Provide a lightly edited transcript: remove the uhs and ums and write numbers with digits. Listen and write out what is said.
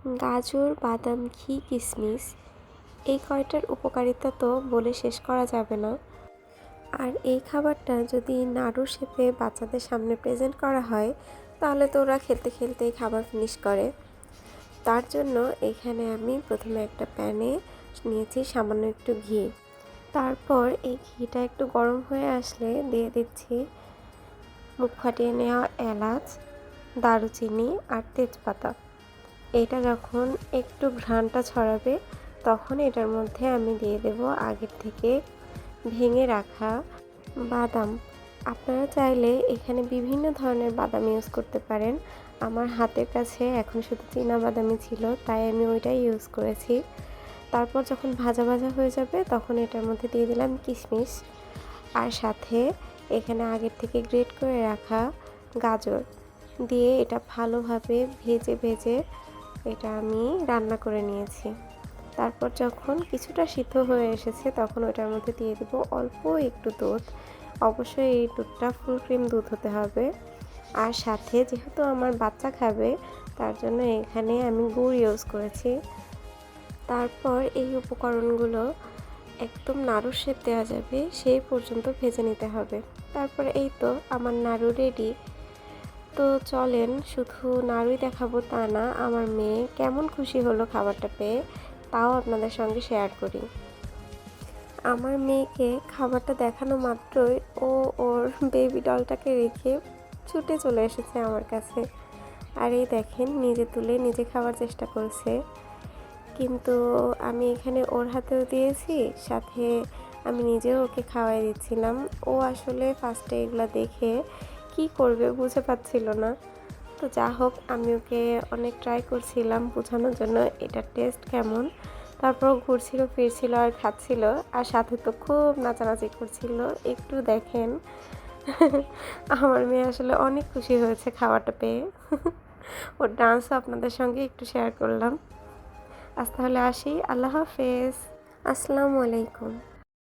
গাজর, বাদাম, ঘি, কিশমিশ এই কয়টার উপকারিতা তো বলে শেষ করা যাবে না। আর এই খাবারটা যদি নাড়ুর শেপে বাচ্চাদের সামনে প্রেজেন্ট করা হয় তাহলে তো ওরা খেলতে খেলতেই খাবার ফিনিশ করে। তার জন্য এখানে আমি প্রথমে একটা প্যানে নিয়েছি সামান্য একটু ঘি। তারপর এই ঘিটা একটু গরম হয়ে আসলে দিয়ে দিচ্ছি মুখ ফাটিয়ে নেওয়া এলাচ, দারুচিনি আর তেজপাতা। এটা যখন একটু ঘ্রাণটা ছড়াবে তখন এটার মধ্যে আমি দিয়ে দেব আগের থেকে ভেঙে রাখা বাদাম। আপনারা চাইলে এখানে বিভিন্ন ধরনের বাদাম ইউজ করতে পারেন। আমার হাতের কাছে এখন শুধু চীনা বাদামই ছিল, তাই আমি ওইটাই ইউজ করেছি। তারপর যখন ভাজা ভাজা হয়ে যাবে তখন এটার মধ্যে দিয়ে দিলাম কিশমিশ, আর সাথে এখানে আগের থেকে গ্রেট করে রাখা গাজর দিয়ে এটা ভালোভাবে ভেজে ভেজে এটা আমি রান্না করে নিয়েছি। তারপর যখন কিছুটা সিদ্ধ হয়ে এসেছে তখন ওটার মধ্যে দিয়ে দেব অল্প একটু দুধ। অবশ্যই এই দুধটা ফুল ক্রিম দুধ হতে হবে। আর সাথে যেহেতু আমার বাচ্চা খাবে তার জন্য এখানে আমি গুড় ইউজ করেছি। তারপর এই উপকরণগুলো একদম নাড়ুর শেপ দেওয়া যাবে সেই পর্যন্ত ভেজে নিতে হবে। তারপর এই তো আমার নাড়ু রেডি। তো চলেন শুধু নাড়ুই দেখাবো তা না, আমার মেয়ে কেমন খুশি হলো খাবারটা পেয়ে তাও আপনাদের সঙ্গে শেয়ার করি। আমার মেয়েকে খাবারটা দেখানো মাত্রই ও ওর বেবি ডলটাকে রেখে ছুটে চলে এসেছে আমার কাছে। আর এই দেখেন নিজে তুলে নিজে খাওয়ার চেষ্টা করছে, কিন্তু আমি এখানে ওর হাতেও দিয়েছি, সাথে আমি নিজেও ওকে খাওয়াই দিচ্ছিলাম। ও আসলে ফার্স্টে এগুলো দেখে কি করবে বুঝে পাচ্ছিল না। তো যা হোক আমি ওকে অনেক ট্রাই করছিলাম বোঝানোর জন্য এটার টেস্ট কেমন। তারপর ঘুরছিল ফিরছিল আর খাচ্ছিল, আর সাথে তো খুব নাচানাচি করছিল। একটু দেখেন আমার মেয়ে আসলে অনেক খুশি হয়েছে খাবারটা পেয়ে। ওর ডান্সও আপনাদের সঙ্গে একটু শেয়ার করলাম। আজ তাহলে আসি, আল্লাহ হাফেজ, আসসালামু আলাইকুম।